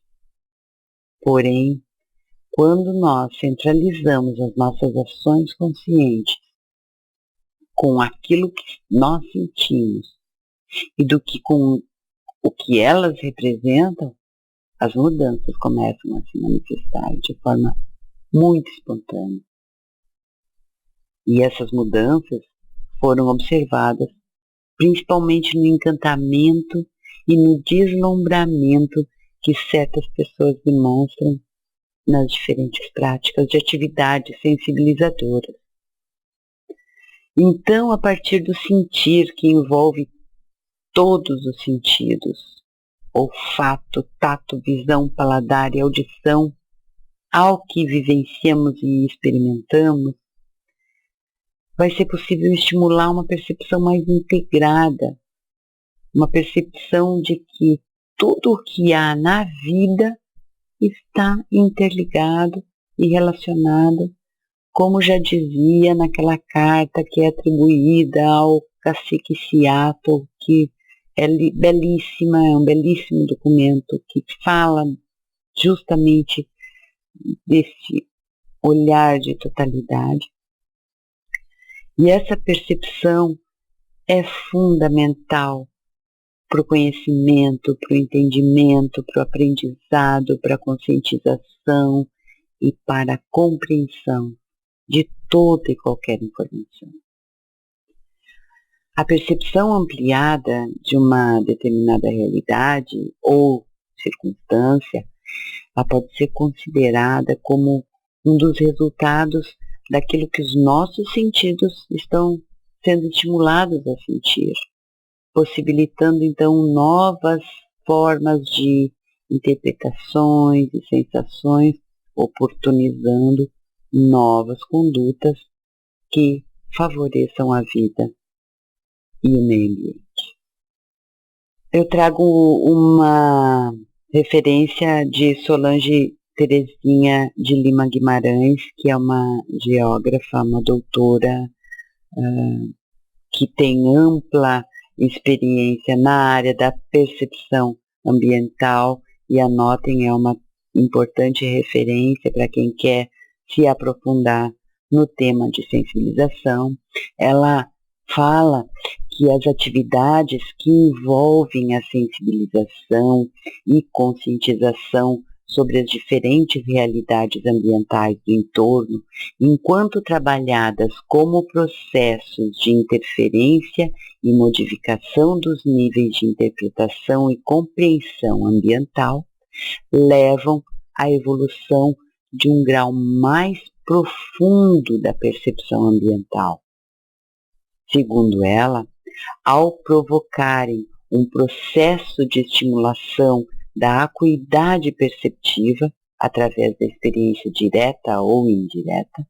Porém, quando nós centralizamos as nossas ações conscientes com aquilo que nós sentimos e com o que elas representam, as mudanças começam a se manifestar de forma muito espontânea. E essas mudanças foram observadas principalmente no encantamento e no deslumbramento que certas pessoas demonstram nas diferentes práticas de atividades sensibilizadoras. Então, a partir do sentir que envolve todos os sentidos, olfato, tato, visão, paladar e audição, ao que vivenciamos e experimentamos, vai ser possível estimular uma percepção mais integrada, uma percepção de que tudo o que há na vida está interligado e relacionado, como já dizia naquela carta que é atribuída ao cacique Seattle, que é belíssima, é um belíssimo documento que fala justamente desse olhar de totalidade. E essa percepção é fundamental para o conhecimento, para o entendimento, para o aprendizado, para a conscientização e para a compreensão de toda e qualquer informação. A percepção ampliada de uma determinada realidade ou circunstância, ela pode ser considerada como um dos resultados daquilo que os nossos sentidos estão sendo estimulados a sentir, possibilitando então novas formas de interpretações e sensações, oportunizando novas condutas que favoreçam a vida e o meio ambiente. Eu trago uma referência de Solange Terezinha de Lima Guimarães, que é uma geógrafa, uma doutora que tem ampla experiência na área da percepção ambiental, e anotem, é uma importante referência para quem quer se aprofundar no tema de sensibilização. Ela fala que as atividades que envolvem a sensibilização e conscientização sobre as diferentes realidades ambientais do entorno, enquanto trabalhadas como processos de interferência e modificação dos níveis de interpretação e compreensão ambiental, levam à evolução de um grau mais profundo da percepção ambiental. Segundo ela, ao provocarem um processo de estimulação da acuidade perceptiva, através da experiência direta ou indireta,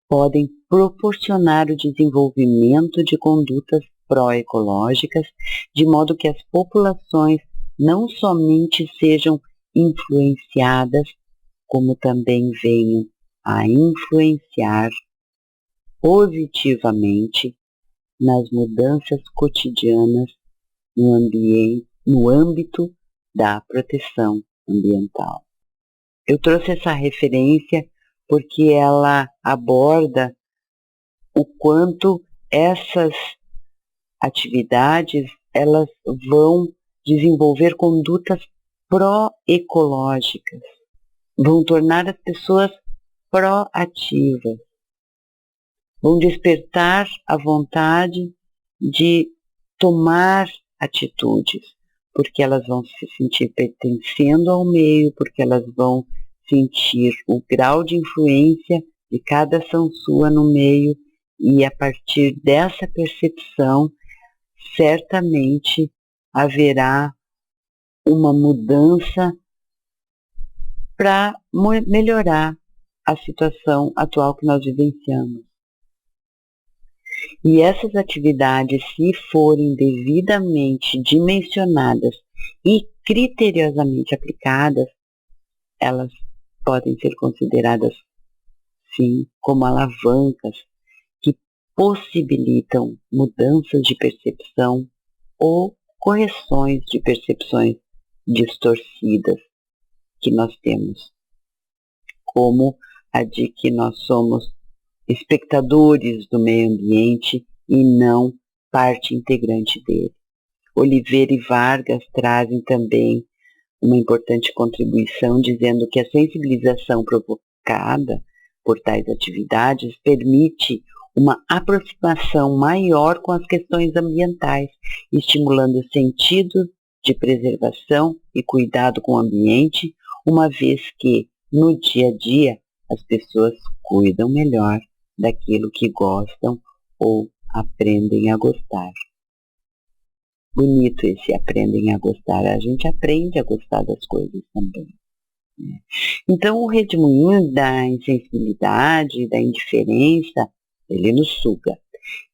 podem proporcionar o desenvolvimento de condutas pró-ecológicas, de modo que as populações não somente sejam influenciadas, como também venham a influenciar positivamente nas mudanças cotidianas no âmbito da proteção ambiental. Eu trouxe essa referência porque ela aborda o quanto essas atividades elas vão desenvolver condutas pró-ecológicas, vão tornar as pessoas proativas, vão despertar a vontade de tomar atitudes, porque elas vão se sentir pertencendo ao meio, porque elas vão sentir o grau de influência de cada ação sua no meio, e a partir dessa percepção, certamente haverá uma mudança para melhorar a situação atual que nós vivenciamos. E essas atividades, se forem devidamente dimensionadas e criteriosamente aplicadas, elas podem ser consideradas, sim, como alavancas que possibilitam mudanças de percepção ou correções de percepções distorcidas que nós temos, como a de que nós somos espectadores do meio ambiente e não parte integrante dele. Oliveira e Vargas trazem também uma importante contribuição, dizendo que a sensibilização provocada por tais atividades permite uma aproximação maior com as questões ambientais, estimulando o sentido de preservação e cuidado com o ambiente, uma vez que, no dia a dia, as pessoas cuidam melhor daquilo que gostam ou aprendem a gostar. Bonito esse aprendem a gostar, a gente aprende a gostar das coisas também. Então o redemoinho da insensibilidade, da indiferença, ele nos suga,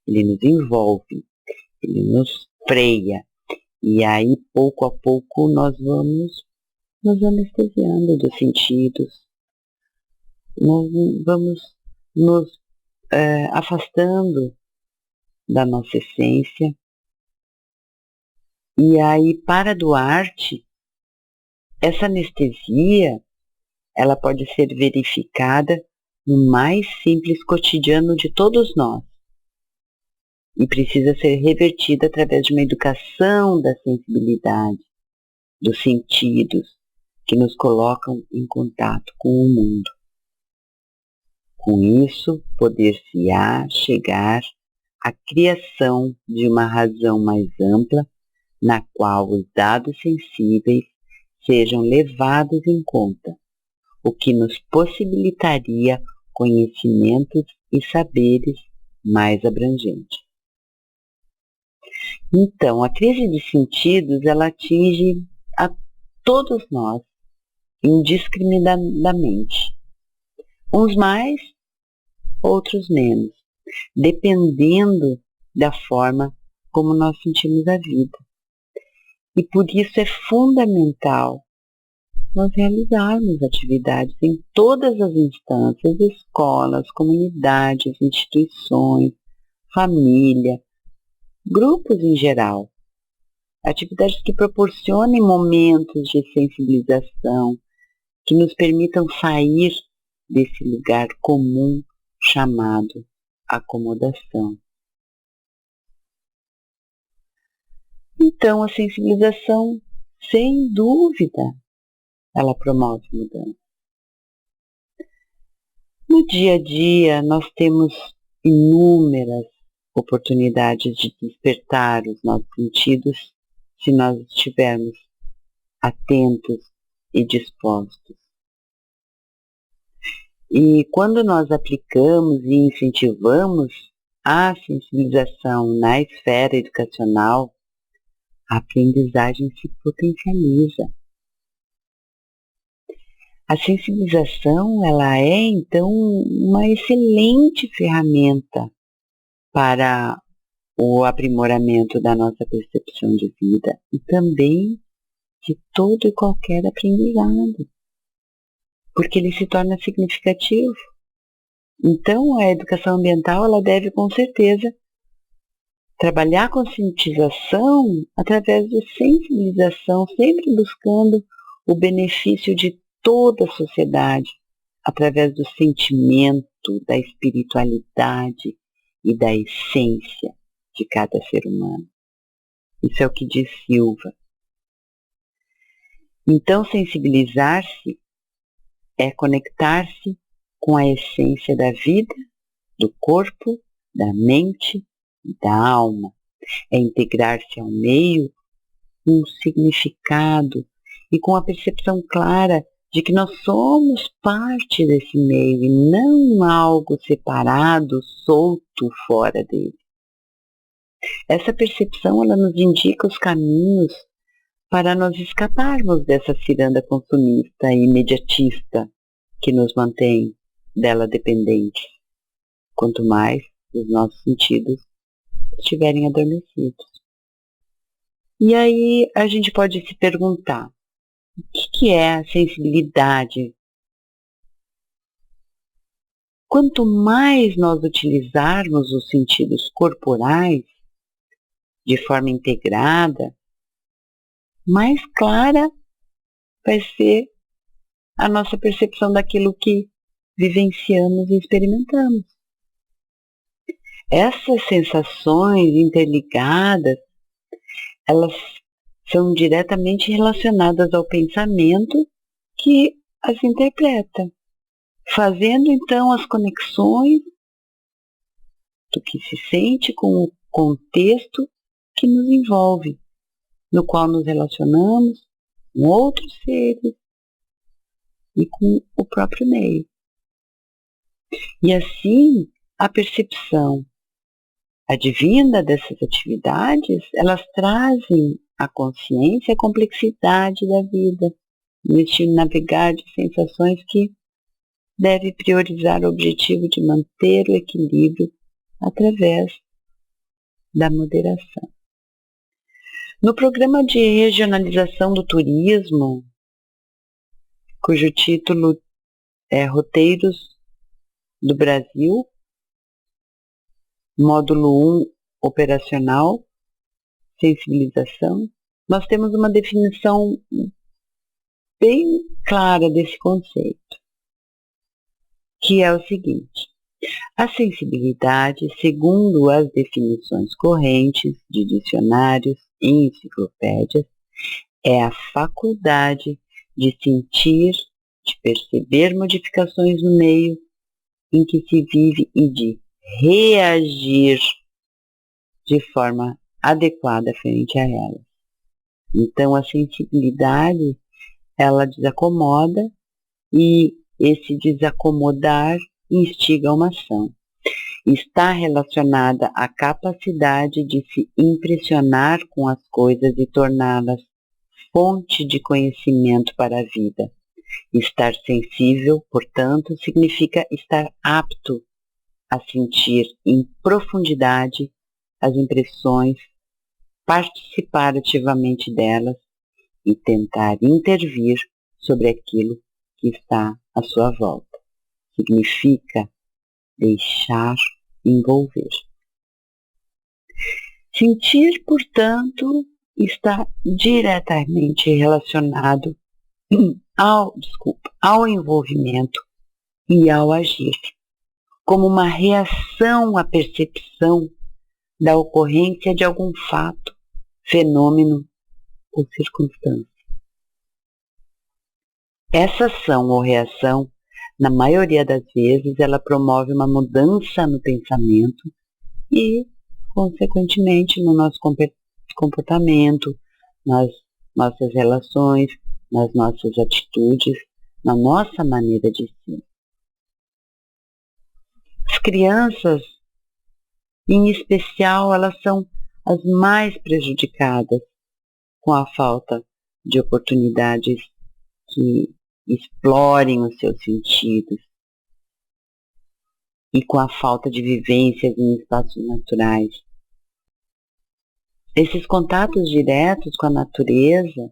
ele nos envolve, ele nos freia, e aí pouco a pouco nós vamos nos anestesiando dos sentidos, nós vamos nos afastando da nossa essência. E aí, para Duarte, essa anestesia, ela pode ser verificada no mais simples cotidiano de todos nós. E precisa ser revertida através de uma educação da sensibilidade, dos sentidos, que nos colocam em contato com o mundo. Com isso, poder-se-á chegar à criação de uma razão mais ampla, na qual os dados sensíveis sejam levados em conta, o que nos possibilitaria conhecimentos e saberes mais abrangentes. Então, a crise de sentidos, ela atinge a todos nós, indiscriminadamente. Uns mais, outros menos, dependendo da forma como nós sentimos a vida. E por isso é fundamental nós realizarmos atividades em todas as instâncias, escolas, comunidades, instituições, família, grupos em geral. Atividades que proporcionem momentos de sensibilização, que nos permitam sair desse lugar comum chamado acomodação. Então, a sensibilização, sem dúvida, ela promove mudança. No dia a dia, nós temos inúmeras oportunidades de despertar os nossos sentidos se nós estivermos atentos e dispostos. E quando nós aplicamos e incentivamos a sensibilização na esfera educacional, a aprendizagem se potencializa. A sensibilização, ela é, então, uma excelente ferramenta para o aprimoramento da nossa percepção de vida e também de todo e qualquer aprendizado, porque ele se torna significativo. Então, a educação ambiental, ela deve, com certeza, trabalhar a conscientização através de sensibilização, sempre buscando o benefício de toda a sociedade, através do sentimento, da espiritualidade e da essência de cada ser humano. Isso é o que diz Silva. Então, sensibilizar-se é conectar-se com a essência da vida, do corpo, da mente e da alma. É integrar-se ao meio com um significado e com a percepção clara de que nós somos parte desse meio e não algo separado, solto fora dele. Essa percepção, ela nos indica os caminhos para nós escaparmos dessa ciranda consumista e imediatista que nos mantém dela dependentes, quanto mais os nossos sentidos estiverem adormecidos. E aí a gente pode se perguntar, o que é a sensibilidade? Quanto mais nós utilizarmos os sentidos corporais de forma integrada, mais clara vai ser a nossa percepção daquilo que vivenciamos e experimentamos. Essas sensações interligadas, elas são diretamente relacionadas ao pensamento que as interpreta, fazendo então as conexões do que se sente com o contexto que nos envolve, no qual nos relacionamos com outros seres e com o próprio meio. E assim, a percepção advinda dessas atividades, elas trazem à consciência a complexidade da vida, neste navegar de sensações que deve priorizar o objetivo de manter o equilíbrio através da moderação. No programa de regionalização do turismo, cujo título é Roteiros do Brasil, módulo 1, operacional, sensibilização, nós temos uma definição bem clara desse conceito, que é o seguinte: a sensibilidade, segundo as definições correntes de dicionários e enciclopédias, é a faculdade de sentir, de perceber modificações no meio em que se vive e de reagir de forma adequada frente a ela. Então, a sensibilidade, ela desacomoda e esse desacomodar instiga uma ação. Está relacionada à capacidade de se impressionar com as coisas e torná-las fonte de conhecimento para a vida. Estar sensível, portanto, significa estar apto a sentir em profundidade as impressões, participar ativamente delas e tentar intervir sobre aquilo que está à sua volta. Significa deixar envolver. Sentir, portanto, está diretamente relacionado ao envolvimento e ao agir, como uma reação à percepção da ocorrência de algum fato, fenômeno ou circunstância. Essa ação ou reação, na maioria das vezes, ela promove uma mudança no pensamento e, consequentemente, no nosso comportamento, nas nossas relações, nas nossas atitudes, na nossa maneira de ser. As crianças, em especial, elas são as mais prejudicadas com a falta de oportunidades que explorem os seus sentidos e com a falta de vivências em espaços naturais. Esses contatos diretos com a natureza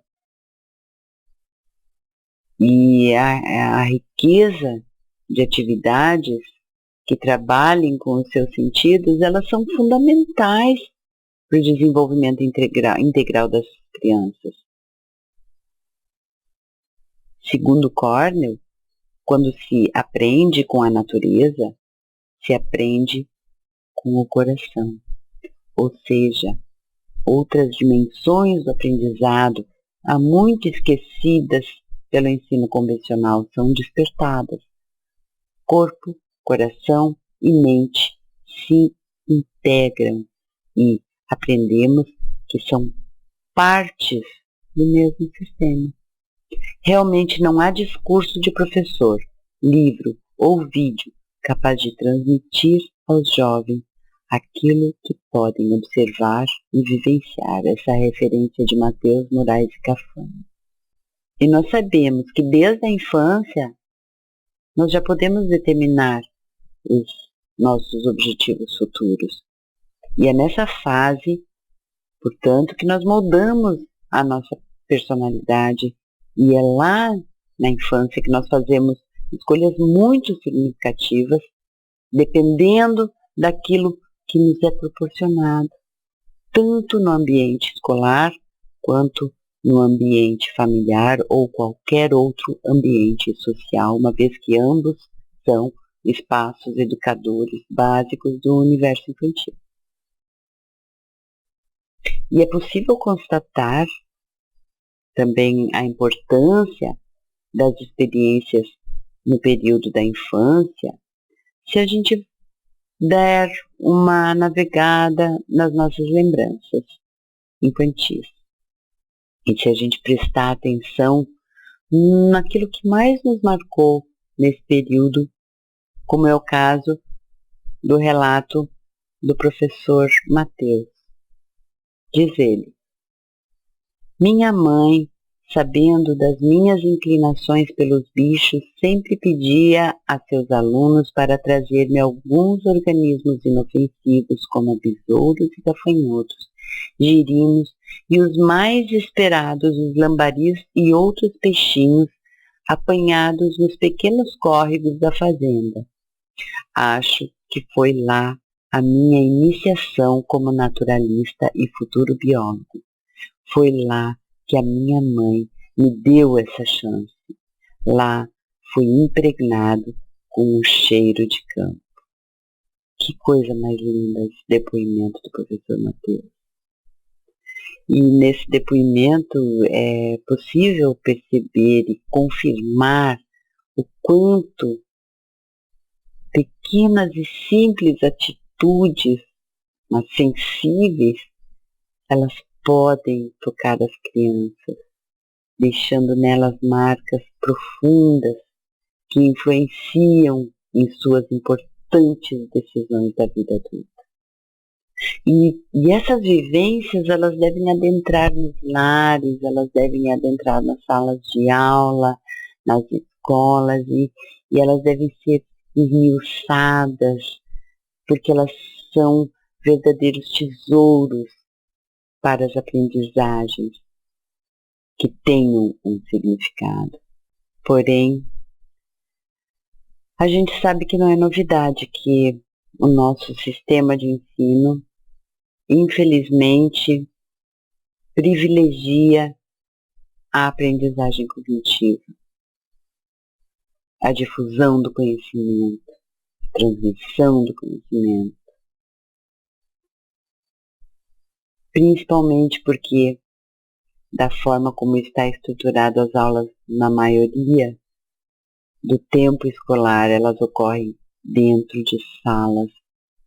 e a riqueza de atividades que trabalhem com os seus sentidos, elas são fundamentais para o desenvolvimento integral das crianças. Segundo Cornell, quando se aprende com a natureza, se aprende com o coração. Ou seja, outras dimensões do aprendizado, há muito esquecidas pelo ensino convencional, são despertadas. Corpo, coração e mente se integram e aprendemos que são partes do mesmo sistema. Realmente não há discurso de professor, livro ou vídeo capaz de transmitir aos jovens aquilo que podem observar e vivenciar. Essa referência de Mateus Moraes e Cafama. E nós sabemos que desde a infância nós já podemos determinar os nossos objetivos futuros. E é nessa fase, portanto, que nós moldamos a nossa personalidade. E é lá na infância que nós fazemos escolhas muito significativas, dependendo daquilo que nos é proporcionado, tanto no ambiente escolar, quanto no ambiente familiar ou qualquer outro ambiente social, uma vez que ambos são espaços educadores básicos do universo infantil. E é possível constatar também a importância das experiências no período da infância, se a gente der uma navegada nas nossas lembranças infantis. E se a gente prestar atenção naquilo que mais nos marcou nesse período, como é o caso do relato do professor Mateus. Diz ele: minha mãe, sabendo das minhas inclinações pelos bichos, sempre pedia a seus alunos para trazer-me alguns organismos inofensivos, como besouros e gafanhotos, girinos e os mais esperados, os lambaris e outros peixinhos apanhados nos pequenos córregos da fazenda. Acho que foi lá a minha iniciação como naturalista e futuro biólogo. Foi lá que a minha mãe me deu essa chance. Lá fui impregnado com um cheiro de campo. Que coisa mais linda esse depoimento do professor Mateus. E nesse depoimento é possível perceber e confirmar o quanto pequenas e simples atitudes, mas sensíveis, elas podem tocar as crianças, deixando nelas marcas profundas que influenciam em suas importantes decisões da vida adulta. E essas vivências, elas devem adentrar nos lares, elas devem adentrar nas salas de aula, nas escolas, e elas devem ser esmiuçadas, porque elas são verdadeiros tesouros para as aprendizagens que tenham um significado. Porém, a gente sabe que não é novidade que o nosso sistema de ensino, infelizmente, privilegia a aprendizagem cognitiva, a difusão do conhecimento, a transmissão do conhecimento. Principalmente porque, da forma como está estruturado as aulas na maioria do tempo escolar, elas ocorrem dentro de salas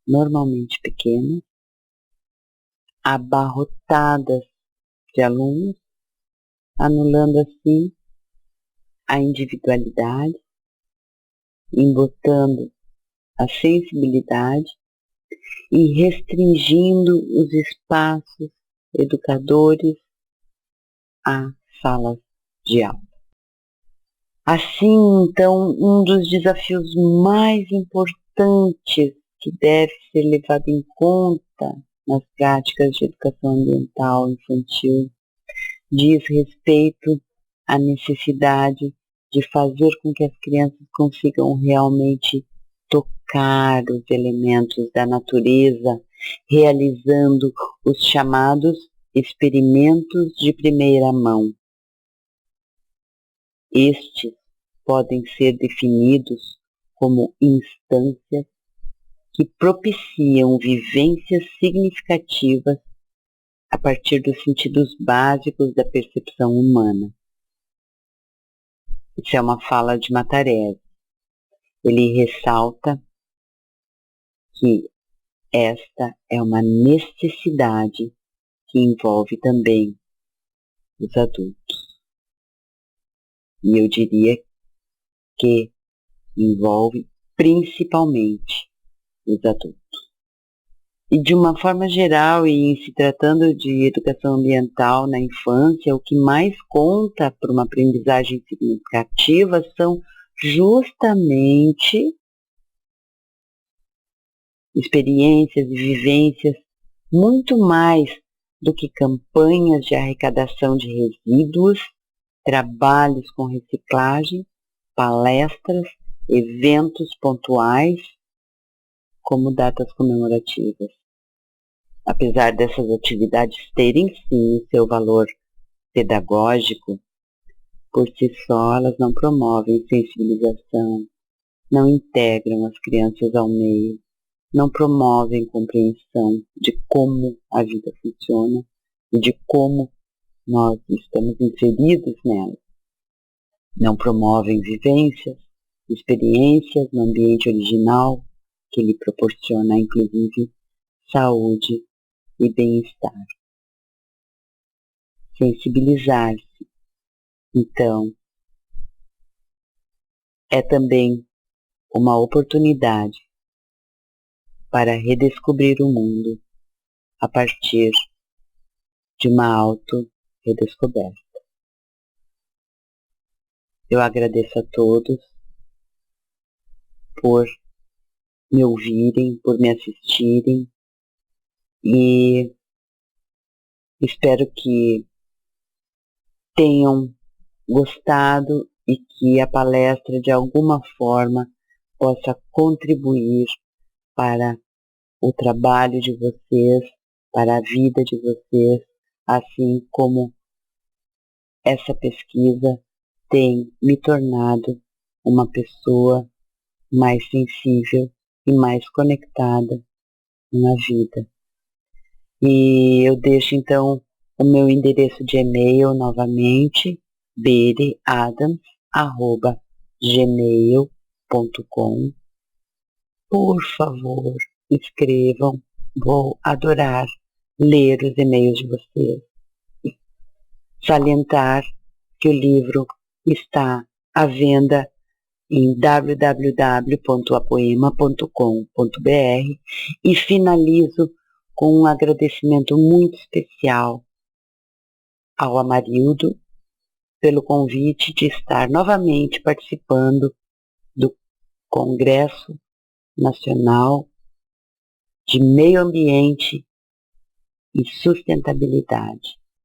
normalmente pequenas, abarrotadas de alunos, anulando assim a individualidade, embotando a sensibilidade e restringindo os espaços educadores a salas de aula. Assim, então, um dos desafios mais importantes que deve ser levado em conta nas práticas de educação ambiental infantil diz respeito à necessidade de fazer com que as crianças consigam realmente tocar os elementos da natureza, realizando os chamados experimentos de primeira mão. Estes podem ser definidos como instâncias que propiciam vivências significativas a partir dos sentidos básicos da percepção humana. Isso é uma fala de Matarese. Ele ressalta que esta é uma necessidade que envolve também os adultos. E eu diria que envolve principalmente os adultos. E de uma forma geral, e em se tratando de educação ambiental na infância, o que mais conta para uma aprendizagem significativa são justamente experiências e vivências muito mais do que campanhas de arrecadação de resíduos, trabalhos com reciclagem, palestras, eventos pontuais, como datas comemorativas. Apesar dessas atividades terem sim seu valor pedagógico, por si só elas não promovem sensibilização, não integram as crianças ao meio, não promovem compreensão de como a vida funciona e de como nós estamos inseridos nela. Não promovem vivências, experiências no ambiente original que lhe proporciona, inclusive, saúde e bem-estar. Sensibilizar-se, então, é também uma oportunidade para redescobrir o mundo a partir de uma auto-redescoberta. Eu agradeço a todos por me ouvirem, por me assistirem e espero que tenham gostado e que a palestra de alguma forma possa contribuir para o trabalho de vocês, para a vida de vocês, assim como essa pesquisa tem me tornado uma pessoa mais sensível e mais conectada na vida. E eu deixo então o meu endereço de e-mail novamente, bereadams@gmail.com. Por favor, escrevam, vou adorar ler os e-mails de vocês. Salientar que o livro está à venda em www.apoema.com.br e finalizo com um agradecimento muito especial ao Amarildo pelo convite de estar novamente participando do Congresso Nacional de Meio Ambiente e Sustentabilidade.